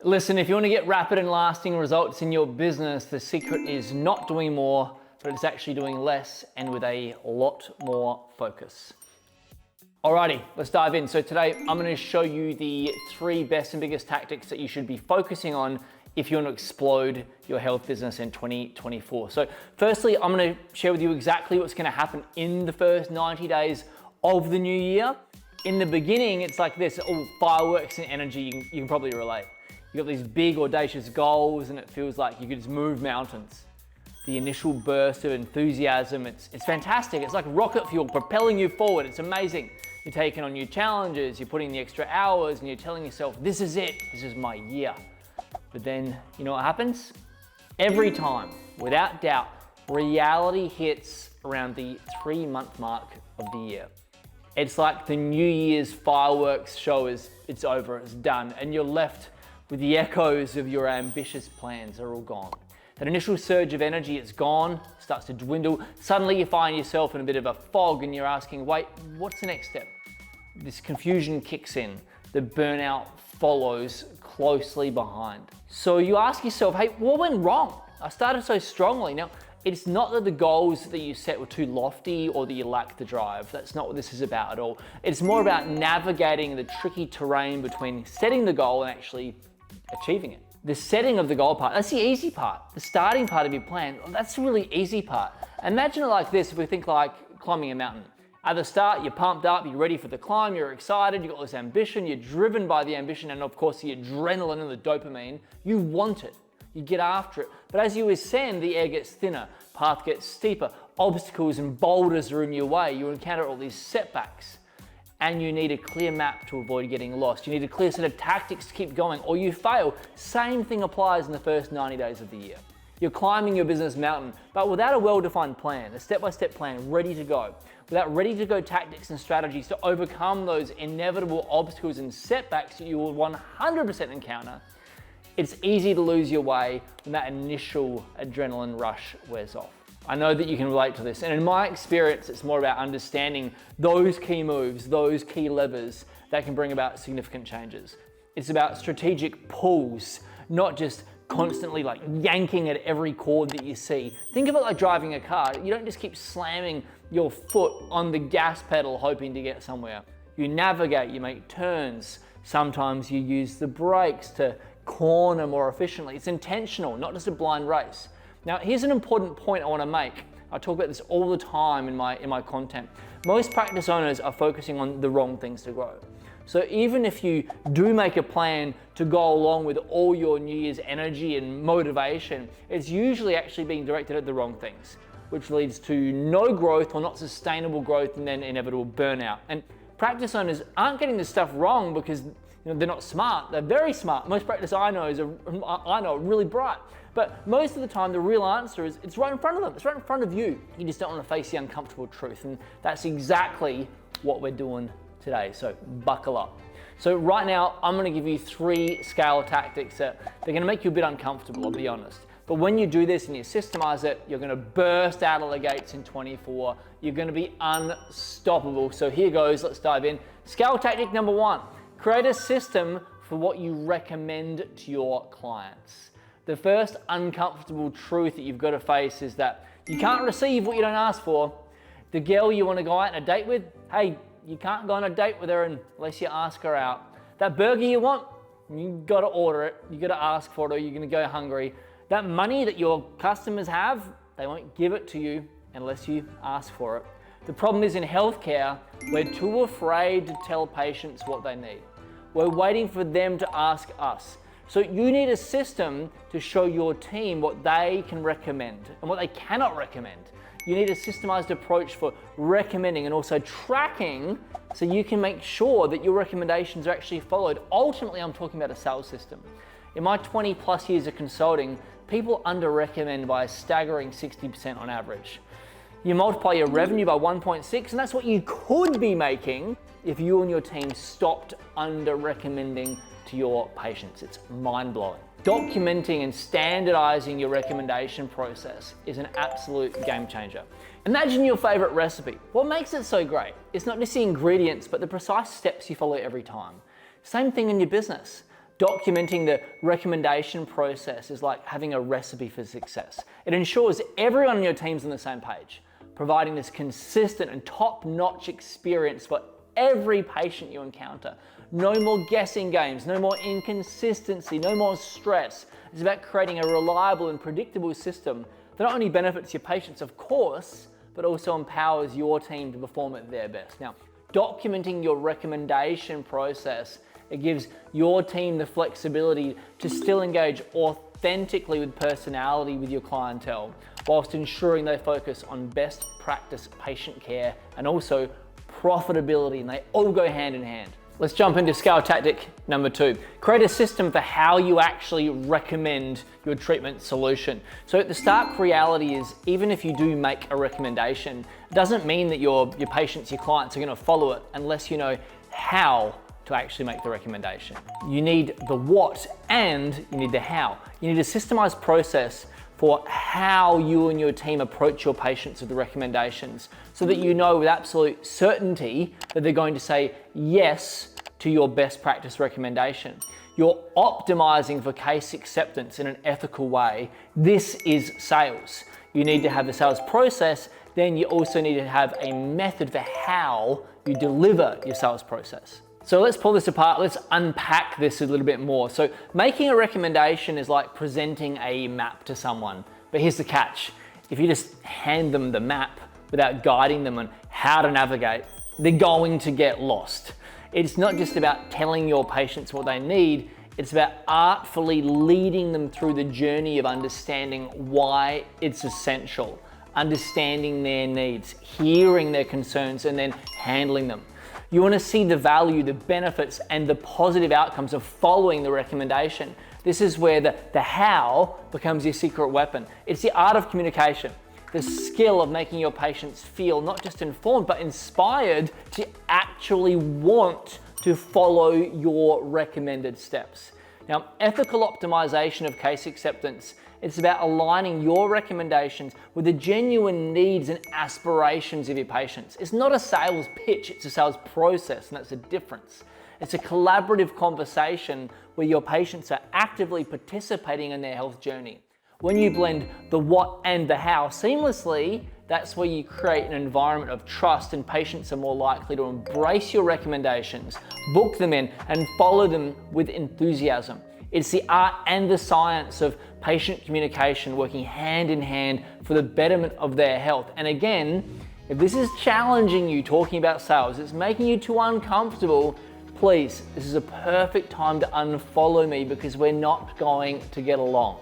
Listen, if you want to get rapid and lasting results in your business, the secret is not doing more, but it's actually doing less and with a lot more focus. Alrighty, let's dive in. So today I'm going to show you the 3 best and biggest tactics that you should be focusing on if you want to explode your health business in 2024. So firstly, I'm going to share with you exactly what's going to happen in the first 90 days of the new year. In the beginning, it's like this, all fireworks and energy, you can probably relate. You've got these big audacious goals and it feels like you could just move mountains. The initial burst of enthusiasm, it's fantastic. It's like rocket fuel propelling you forward. It's amazing. You're taking on new challenges, you're putting the extra hours and you're telling yourself, this is it, this is my year. But then, you know what happens? Every time, without doubt, reality hits around the 3-month mark of the year. It's like the New Year's fireworks show it's over, it's done, and you're left with the echoes of your ambitious plans are all gone. That initial surge of energy, it's gone, starts to dwindle. Suddenly you find yourself in a bit of a fog and you're asking, wait, what's the next step? This confusion kicks in. The burnout follows closely behind. So you ask yourself, hey, what went wrong? I started so strongly. Now, it's not that the goals that you set were too lofty or that you lacked the drive. That's not what this is about at all. It's more about navigating the tricky terrain between setting the goal and actually achieving it. The setting of the goal part, that's the easy part. The starting part of your plan, that's the really easy part. Imagine it like this, if we think like climbing a mountain. At the start, you're pumped up, you're ready for the climb, you're excited, you've got this ambition, you're driven by the ambition and of course the adrenaline and the dopamine. You want it, you get after it. But as you ascend, the air gets thinner, path gets steeper, obstacles and boulders are in your way, you encounter all these setbacks. And you need a clear map to avoid getting lost. You need a clear set of tactics to keep going or you fail. Same thing applies in the first 90 days of the year. You're climbing your business mountain, but without a well-defined plan, a step-by-step plan ready to go, without ready-to-go tactics and strategies to overcome those inevitable obstacles and setbacks that you will 100% encounter, it's easy to lose your way when that initial adrenaline rush wears off. I know that you can relate to this, and in my experience, it's more about understanding those key moves, those key levers that can bring about significant changes. It's about strategic pulls, not just constantly like yanking at every chord that you see. Think of it like driving a car. You don't just keep slamming your foot on the gas pedal hoping to get somewhere. You navigate, you make turns. Sometimes you use the brakes to corner more efficiently. It's intentional, not just a blind race. Now, here's an important point I want to make. I talk about this all the time in my content. Most practice owners are focusing on the wrong things to grow. So even if you do make a plan to go along with all your New Year's energy and motivation, it's usually actually being directed at the wrong things, which leads to no growth or not sustainable growth and then inevitable burnout. And practice owners aren't getting this stuff wrong because they're not smart. They're very smart. Most practice I know are really bright. But most of the time, the real answer is it's right in front of them. It's right in front of you. You just don't want to face the uncomfortable truth. And that's exactly what we're doing today. So buckle up. So right now, I'm going to give you 3 scale tactics that they're going to make you a bit uncomfortable, I'll be honest. But when you do this and you systemize it, you're going to burst out of the gates in 24. You're going to be unstoppable. So here goes. Let's dive in. Scale tactic number 1. Create a system for what you recommend to your clients. The first uncomfortable truth that you've got to face is that you can't receive what you don't ask for. The girl you want to go out on a date with, hey, you can't go on a date with her unless you ask her out. That burger you want, you got to order it. You got to ask for it or you're going to go hungry. That money that your customers have, they won't give it to you unless you ask for it. The problem is in healthcare, we're too afraid to tell patients what they need. We're waiting for them to ask us. So you need a system to show your team what they can recommend and what they cannot recommend. You need a systemized approach for recommending and also tracking so you can make sure that your recommendations are actually followed. Ultimately, I'm talking about a sales system. In my 20 plus years of consulting, people under-recommend by a staggering 60% on average. You multiply your revenue by 1.6, and that's what you could be making if you and your team stopped under-recommending to your patients. It's mind-blowing. Documenting and standardizing your recommendation process is an absolute game changer. Imagine your favorite recipe. What makes it so great? It's not just the ingredients, but the precise steps you follow every time. Same thing in your business. Documenting the recommendation process is like having a recipe for success. It ensures everyone on your team's on the same page, providing this consistent and top-notch experience for every patient you encounter. No more guessing games, no more inconsistency, no more stress. It's about creating a reliable and predictable system that not only benefits your patients, of course, but also empowers your team to perform at their best. Now, documenting your recommendation process, it gives your team the flexibility to still engage authentically with personality with your clientele, whilst ensuring they focus on best practice patient care and also profitability, and they all go hand in hand. Let's jump into scale tactic number 2. Create a system for how you actually recommend your treatment solution. So the stark reality is, even if you do make a recommendation, it doesn't mean that your patients, your clients are gonna follow it unless you know how to actually make the recommendation. You need the what and you need the how. You need a systemized process for how you and your team approach your patients with the recommendations so that you know with absolute certainty that they're going to say yes to your best practice recommendation. You're optimizing for case acceptance in an ethical way. This is sales. You need to have a sales process, then you also need to have a method for how you deliver your sales process. So let's pull this apart, let's unpack this a little bit more. So making a recommendation is like presenting a map to someone, but here's the catch. If you just hand them the map without guiding them on how to navigate, they're going to get lost. It's not just about telling your patients what they need, it's about artfully leading them through the journey of understanding why it's essential, understanding their needs, hearing their concerns, and then handling them. You want to see the value, the benefits, and the positive outcomes of following the recommendation. This is where the how becomes your secret weapon. It's the art of communication, the skill of making your patients feel not just informed, but inspired to actually want to follow your recommended steps. Now, ethical optimization of case acceptance, it's about aligning your recommendations with the genuine needs and aspirations of your patients. It's not a sales pitch, it's a sales process, and that's the difference. It's a collaborative conversation where your patients are actively participating in their health journey. When you blend the what and the how seamlessly, that's where you create an environment of trust, and patients are more likely to embrace your recommendations, book them in, and follow them with enthusiasm. It's the art and the science of patient communication working hand in hand for the betterment of their health. And again, if this is challenging you talking about sales, it's making you too uncomfortable, please, this is a perfect time to unfollow me because we're not going to get along.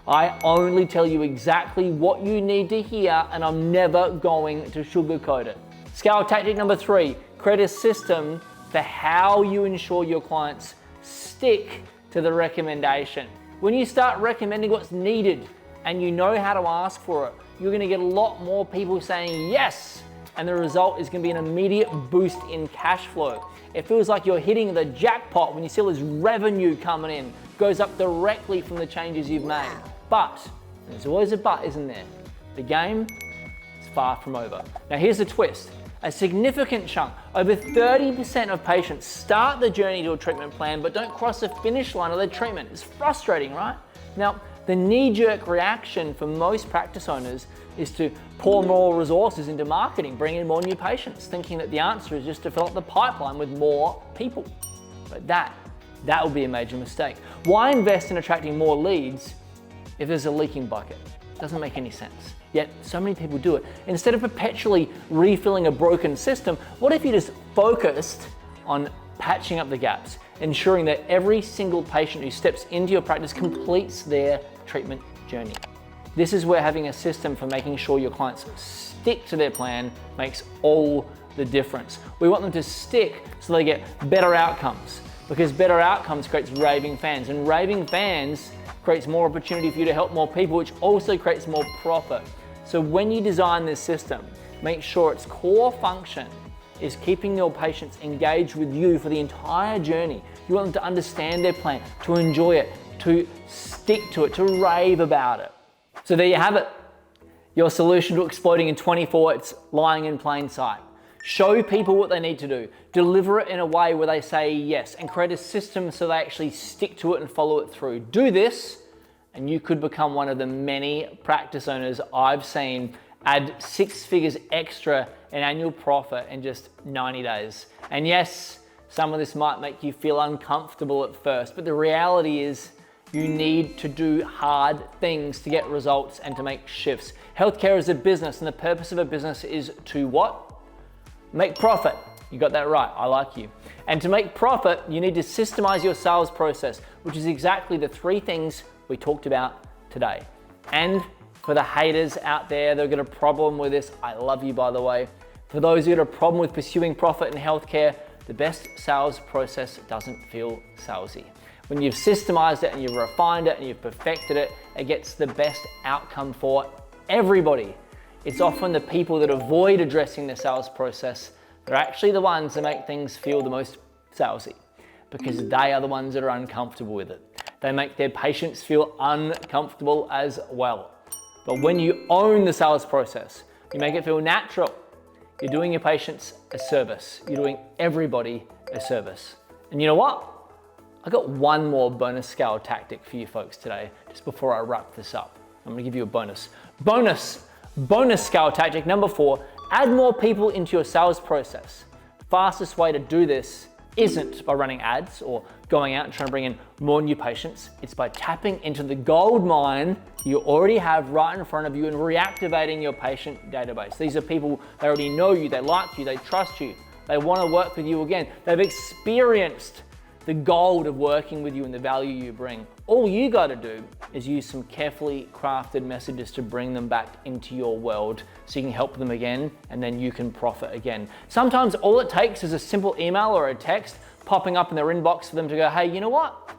I only tell you exactly what you need to hear, and I'm never going to sugarcoat it. Scale tactic number 3, create a system for how you ensure your clients stick to the recommendation. When you start recommending what's needed and you know how to ask for it, you're gonna get a lot more people saying yes, and the result is gonna be an immediate boost in cash flow. It feels like you're hitting the jackpot when you see all this revenue coming in. It goes up directly from the changes you've made. But, there's always a but, isn't there? The game is far from over. Now here's the twist. A significant chunk, over 30% of patients start the journey to a treatment plan but don't cross the finish line of their treatment. It's frustrating, right? Now, the knee-jerk reaction for most practice owners is to pour more resources into marketing, bring in more new patients, thinking that the answer is just to fill up the pipeline with more people. But that would be a major mistake. Why invest in attracting more leads if there's a leaking bucket? It doesn't make any sense. Yet so many people do it. Instead of perpetually refilling a broken system, what if you just focused on patching up the gaps, ensuring that every single patient who steps into your practice completes their treatment journey? This is where having a system for making sure your clients stick to their plan makes all the difference. We want them to stick so they get better outcomes, because better outcomes creates raving fans, and raving fans creates more opportunity for you to help more people, which also creates more profit. So when you design this system, make sure its core function is keeping your patients engaged with you for the entire journey. You want them to understand their plan, to enjoy it, to stick to it, to rave about it. So there you have it. Your solution to exploding in 24, it's lying in plain sight. Show people what they need to do. Deliver it in a way where they say yes, and create a system so they actually stick to it and follow it through. Do this, and you could become one of the many practice owners I've seen add 6 figures extra in annual profit in just 90 days. And yes, some of this might make you feel uncomfortable at first, but the reality is you need to do hard things to get results and to make shifts. Healthcare is a business, and the purpose of a business is to what? Make profit. You got that right, I like you. And to make profit, you need to systemize your sales process, which is exactly the 3 things we talked about today. And for the haters out there that have got a problem with this, I love you, by the way. For those who got a problem with pursuing profit in healthcare, the best sales process doesn't feel salesy. When you've systemized it and you've refined it and you've perfected it, it gets the best outcome for everybody. It's often the people that avoid addressing the sales process that are actually the ones that make things feel the most salesy, because they are the ones that are uncomfortable with it. They make their patients feel uncomfortable as well. But when you own the sales process, you make it feel natural. You're doing your patients a service. You're doing everybody a service. And you know what? I got one more bonus scale tactic for you folks today, just before I wrap this up. I'm gonna give you a bonus. Bonus scale tactic number 4, add more people into your sales process. The fastest way to do this isn't by running ads or going out and trying to bring in more new patients. It's by tapping into the gold mine you already have right in front of you and reactivating your patient database. These are people, they already know you, they like you, they trust you, they want to work with you again. They've experienced the gold of working with you and the value you bring. All you got to do is use some carefully crafted messages to bring them back into your world so you can help them again, and then you can profit again. Sometimes all it takes is a simple email or a text popping up in their inbox for them to go, hey, you know what?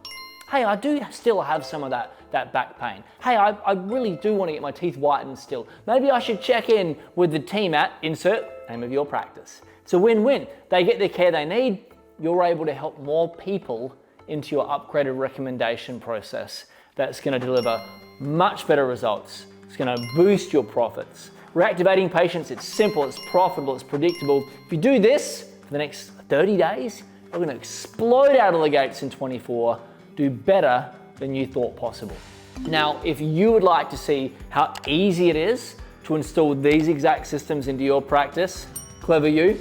Hey, I do still have some of that back pain. Hey, I really do want to get my teeth whitened still. Maybe I should check in with the team at insert name of your practice. It's a win-win. They get the care they need. You're able to help more people into your upgraded recommendation process that's going to deliver much better results. It's going to boost your profits. Reactivating patients, it's simple, it's profitable, it's predictable. If you do this for the next 30 days, you're going to explode out of the gates in 24, do better than you thought possible. Now, if you would like to see how easy it is to install these exact systems into your practice, clever you,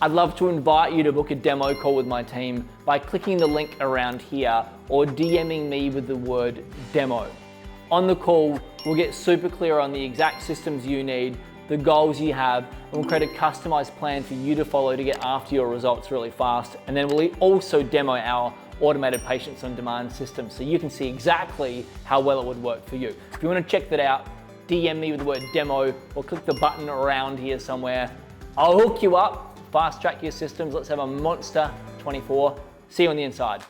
I'd love to invite you to book a demo call with my team by clicking the link around here or DMing me with the word demo. On the call, we'll get super clear on the exact systems you need, the goals you have, and we'll create a customized plan for you to follow to get after your results really fast. And then we'll also demo our automated patients on demand system so you can see exactly how well it would work for you. If you want to check that out, DM me with the word demo or click the button around here somewhere. I'll hook you up. Fast track your systems. Let's have a monster 24. See you on the inside.